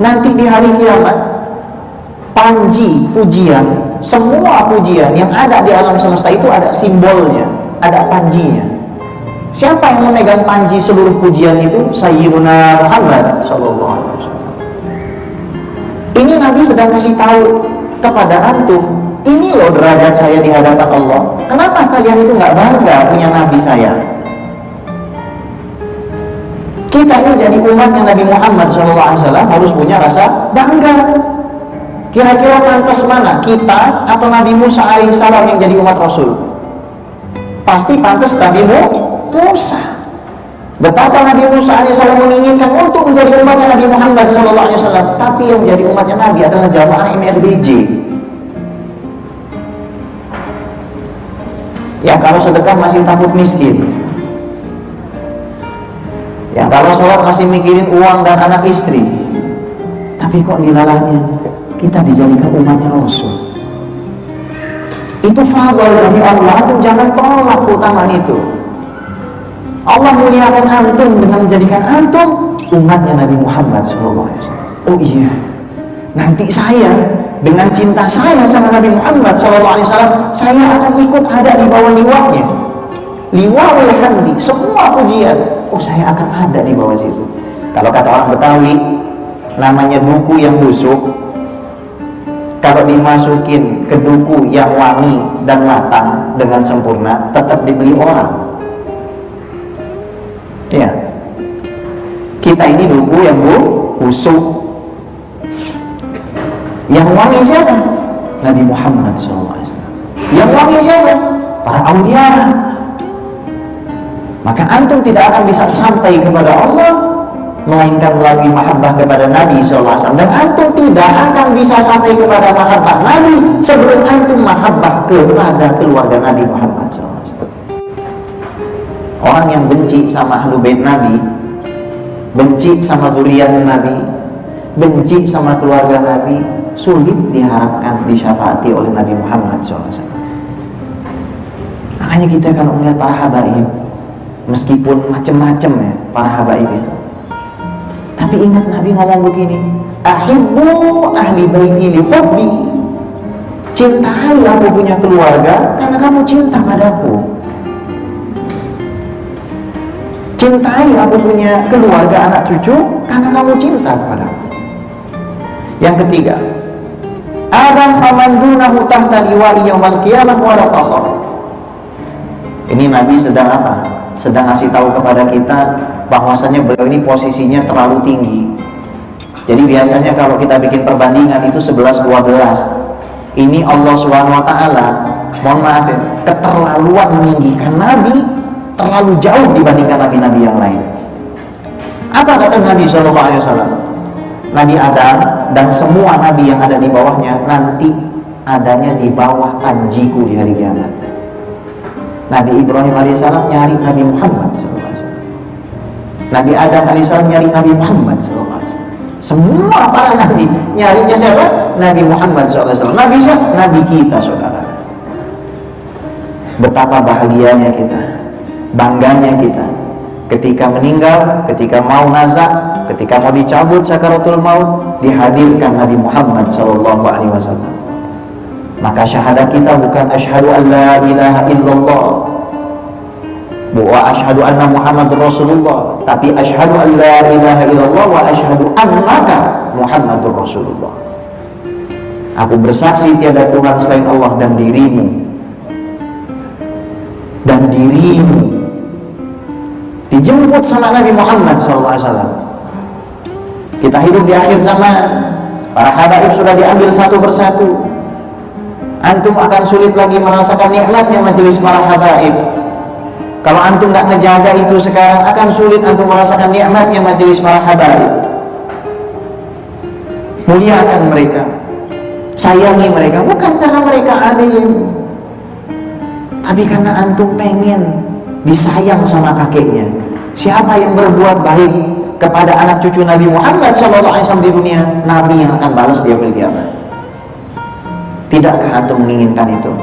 Nanti di hari kiamat, panji pujian, semua pujian yang ada di alam semesta itu ada simbolnya, ada panjinya. Siapa yang memegang panji seluruh pujian itu? Sayyiduna Muhammad sallallahu alaihi wasallam. Ini Nabi sedang kasih tahu kepada antum, ini loh derajat saya di hadapan Allah. Kenapa kalian itu nggak bangga punya Nabi saya? Kita ini jadi umatnya Nabi Muhammad SAW harus punya rasa bangga. Kira-kira pantas mana, kita atau Nabi Musa alaihissalam yang jadi umat Rasul? Pasti pantas Nabi Musa. Betapa Nabi Musa alaihissalam menginginkan untuk menjadi umatnya Nabi Muhammad SAW, tapi yang jadi umatnya Nabi adalah jamaah MRBJ. Ya kalau sedekah masih takut miskin, ya kalau sholat masih mikirin uang dan anak istri, tapi kok dilalahnya kita dijadikan umatnya Rasul. Itu fadl dari Allah, antum jangan tolak keutamaan itu. Allah muliakan antum dengan menjadikan antum umatnya Nabi Muhammad SAW. Oh iya, nanti saya dengan cinta saya sama Nabi Muhammad SAW, saya akan ikut ada di bawah liwanya, liwa'ul hamdi, semua pujian. Oh, saya akan ada di bawah situ. Kalau kata orang Betawi, namanya duku yang busuk, kalau dimasukin ke duku yang wangi dan matang dengan sempurna, tetap dibeli orang. Ya, kita ini duku yang busuk. Yang wangi siapa? Nabi Muhammad SAW. Yang wangi siapa? Para aulia. Maka antum tidak akan bisa sampai kepada Allah melainkan melalui mahabbah kepada Nabi SAW. Dan antum tidak akan bisa sampai kepada mahabbah Nabi sebelum antum mahabbah kepada keluarga Nabi Muhammad SAW. Orang yang benci sama ahlu bait Nabi, benci sama zuriyat Nabi, benci sama keluarga Nabi, sulit diharapkan disyafaati oleh Nabi Muhammad SAW. Makanya kita kalau melihat para habaib, meskipun macam-macam ya para habaib itu, tapi ingat Nabi ngomong begini, ahibbu ahli baiti li hubbi, cintai aku punya keluarga karena kamu cinta padaku. Cintai aku punya keluarga anak cucu karena kamu cinta kepadaku. Yang ketiga, Adam faman dunahu tahta liwa'i yaumal qiyamah wa rafaqah. Ini Nabi sedang apa? Sedang ngasih tahu kepada kita bahwasanya beliau ini posisinya terlalu tinggi. Jadi biasanya kalau kita bikin perbandingan itu 11-12. Ini Allah SWT, mohon maaf ya, keterlaluan meninggikan Nabi terlalu jauh dibandingkan nabi-nabi yang lain. Apa kata Nabi SAW? Nabi Adam dan semua nabi yang ada di bawahnya nanti adanya di bawah panjiku di hari kiamat. Nabi Ibrahim alaihissalam nyari Nabi Muhammad SAW. Nabi Adam alaihissalam nyari Nabi Muhammad SAW. Semua para nabi nyarinya siapa? Nabi Muhammad SAW. Nabi siapa? Nabi kita, saudara. Betapa bahagianya kita, bangganya kita ketika meninggal, ketika mau nazak, ketika mau dicabut sakaratul maut, dihadirkan Nabi Muhammad SAW. Maka syahadat kita bukan asyhadu an la ilaha illallah wa asyhadu anna Muhammadur Rasulullah, tapi asyhadu an la ilaha illallah wa asyhadu annaka Muhammadur Rasulullah. Aku bersaksi tiada Tuhan selain Allah dan dirimu dijemput sama Nabi Muhammad SAW. Kita hidup di akhir zaman, para habaib sudah diambil satu persatu. Antum akan sulit lagi merasakan nikmatnya majelis para habaib. Kalau antum nggak ngejaga itu sekarang, akan sulit antum merasakan nikmatnya majelis para habaib. Muliakan mereka, sayangi mereka, bukan karena mereka alim, tapi karena antum pengen disayang sama kakeknya. Siapa yang berbuat baik kepada anak cucu Nabi Muhammad SAW di dunia, Nabi yang akan balas di yaumil qiyamah. Tidakkah antum menginginkan itu?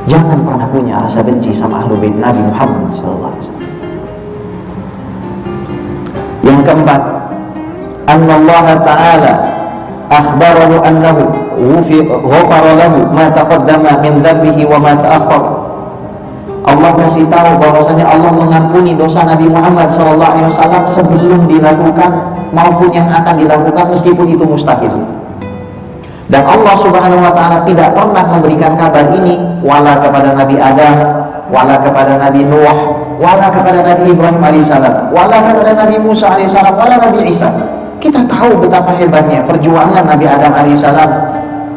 Jangan pernah punya rasa benci sama ahlu bait Nabi Muhammad SAW. Yang keempat, anna Allah Ta'ala akhbarahu annahu ghafara lahu ma taqaddama min dhanbihi wa ma ta'akhkhar. Allah kasih tahu bahwasanya Allah mengampuni dosa Nabi Muhammad SAW sebelum dilakukan maupun yang akan dilakukan, meskipun itu mustahil. Dan Allah Subhanahu wa Ta'ala tidak pernah memberikan kabar ini wala kepada Nabi Adam, wala kepada Nabi Nuh, wala kepada Nabi Ibrahim alaihissalam, wala kepada Nabi Musa alaihissalam, wala Nabi Isa. Kita tahu betapa hebatnya perjuangan Nabi Adam alaihissalam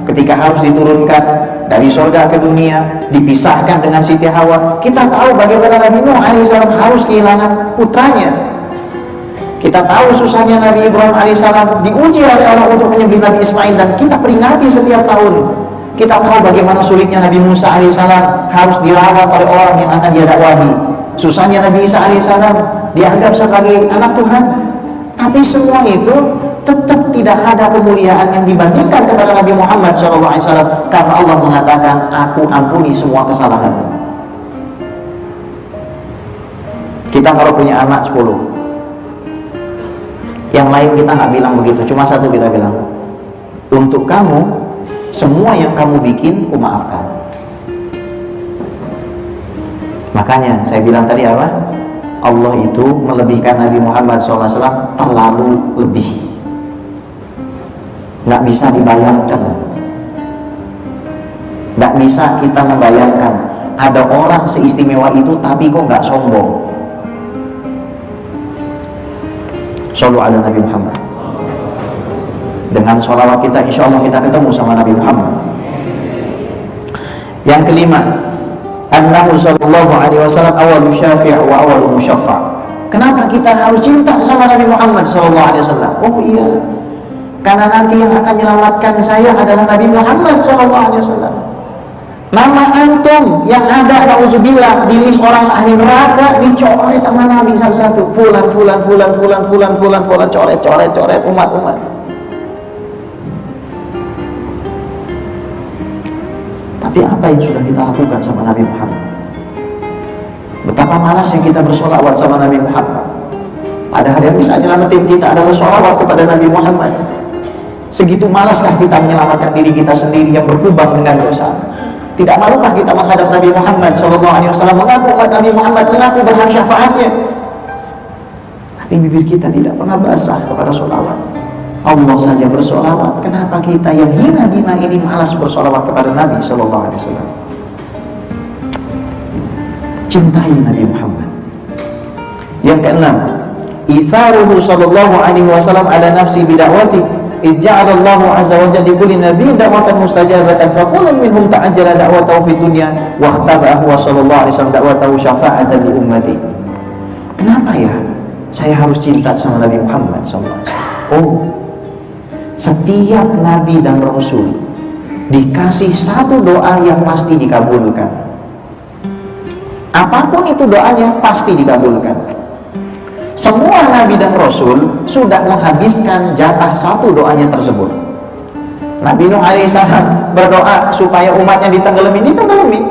ketika harus diturunkan dari surga ke dunia, dipisahkan dengan Siti Hawa. Kita tahu bagaimana Nabi Nuh alaihissalam harus kehilangan putranya. Kita tahu susahnya Nabi Ibrahim alaihissalam diuji oleh Allah untuk menyembelih Nabi Ismail, dan kita peringati setiap tahun. Kita tahu bagaimana sulitnya Nabi Musa alaihissalam harus dirawat oleh orang yang akan dia dakwahi. Susahnya Nabi Isa alaihissalam dianggap sebagai anak Tuhan. Tapi semua itu tetap tidak ada kemuliaan yang dibandingkan kepada Nabi Muhammad SAW, karena Allah mengatakan, aku ampuni semua kesalahanmu. Kita kalau punya anak 10, yang lain kita nggak bilang begitu, cuma satu kita bilang, untuk kamu semua yang kamu bikin ku maafkan. Makanya saya bilang tadi apa? Allah itu melebihkan Nabi Muhammad SAW terlalu lebih, nggak bisa dibayangkan. Nggak bisa kita membayangkan ada orang seistimewa itu tapi kok nggak sombong. Shallu ala Nabi Muhammad. Dengan sholawat kita, insya Allah kita ketemu sama Nabi Muhammad. Yang kelima, annahu sallallahu alaihi wasallam awalu syafi' wa awalu musyaffa'. Kenapa kita harus cinta sama Nabi Muhammad sallallahu alaihi wasallam? Oh iya, karena nanti yang akan menyelamatkan saya adalah Nabi Muhammad sallallahu alaihi wasallam. Nama antum yang ada nauzubillah di list orang ahli neraka dicoret sama Nabi satu-satu. Fulan, coret umat. Tapi apa yang sudah kita lakukan sama Nabi Muhammad? Betapa malas yang kita bersolawat sama Nabi Muhammad. Padahal yang bisa nyelamatin kita adalah solawat kepada Nabi Muhammad. Segitu malaskah kita menyelamatkan diri kita sendiri yang berkubang dengan dosa? Tidak malukah kita menghadap Nabi Muhammad SAW, mengaku Nabi Muhammad mengaku berhak syafaatnya, tapi bibir kita tidak pernah basah kepada sholawat. Allah saja bersolawat, kenapa kita yang hina-hina ini malas bersolawat kepada Nabi SAW? Cintai Nabi Muhammad. Yang keenam, itharuhu sallallahu alaihi wasallam ala nafsi bida'wati. Izja'alallahu azza wa jalla likulli nabiyyin da'watan mustajabatan fakullun minhum ta'ajjala da'watahu fid dunya wa ikhtabahu sallallahu alaihi wasallam da'watahu syafa'atan li ummati. Kenapa ya saya harus cinta sama Nabi Muhammad SAW? Oh, setiap nabi dan rasul dikasih satu doa yang pasti dikabulkan. Apapun itu doanya pasti dikabulkan. Semua nabi dan rasul sudah menghabiskan jatah satu doanya tersebut. Nabi Nuh alaihissalam berdoa supaya umatnya ditenggelemi.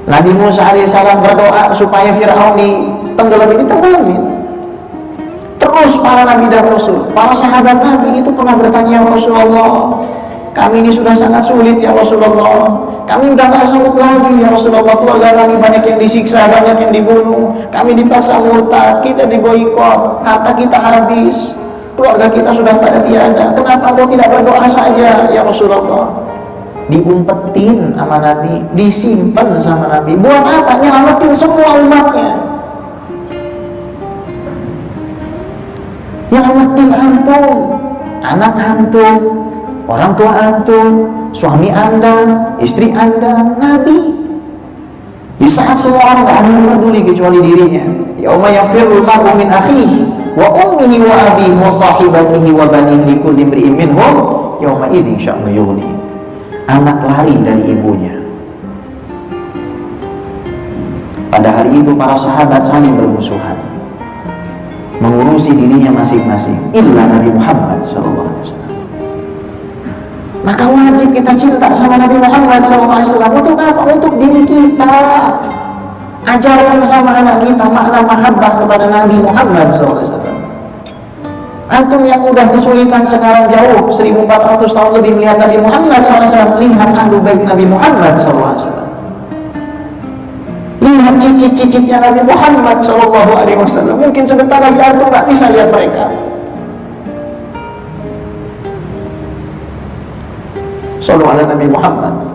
Nabi Musa alaihissalam berdoa supaya Fir'aun ditenggelemi. Terus para nabi dan rasul, para sahabat Nabi itu pernah bertanya, ya Rasulullah, kami ini sudah sangat sulit ya Rasulullah, kami udah gak sanggup lagi ya Rasulullah, keluarga kami banyak yang disiksa, banyak yang dibunuh, kami dipaksa murtad, kita diboikot, harta kita habis, keluarga kita sudah pada tiada, kenapa kau tidak berdoa saja ya Rasulullah? Diumpetin sama Nabi, disimpan sama Nabi, buat apa? Nyelamatin semua umatnya. Nyelamatin antum, anak antum, orang tua antum, suami anda, istri anda, Nabi. Di saat semua orang tak ada yang peduli kecuali dirinya. Yauma yafirru al-mar'u min akhihi wa ummihi wa abihi wa sahibatihi wa banihi likulli imri'in minhum yauma idzin sya'nu yughni. Anak lari dari ibunya. Pada hari itu para sahabat saling bermusuhan, mengurusi dirinya masing-masing, illa Nabi Muhammad SAW. Maka wajib kita cinta sama Nabi Muhammad SAW. Untuk apa? Untuk diri kita. Ajarkan sama anak kita makna mahabbah kepada Nabi Muhammad SAW. Antum yang udah kesulitan sekarang jauh 1400 tahun lebih melihat Nabi Muhammad SAW, lihat ahlu bait Nabi Muhammad SAW. Lihat cicit-cicitnya Nabi Muhammad SAW. Mungkin sebentar lagi antum gak bisa lihat mereka. Sallallahu ala Nabi Muhammad.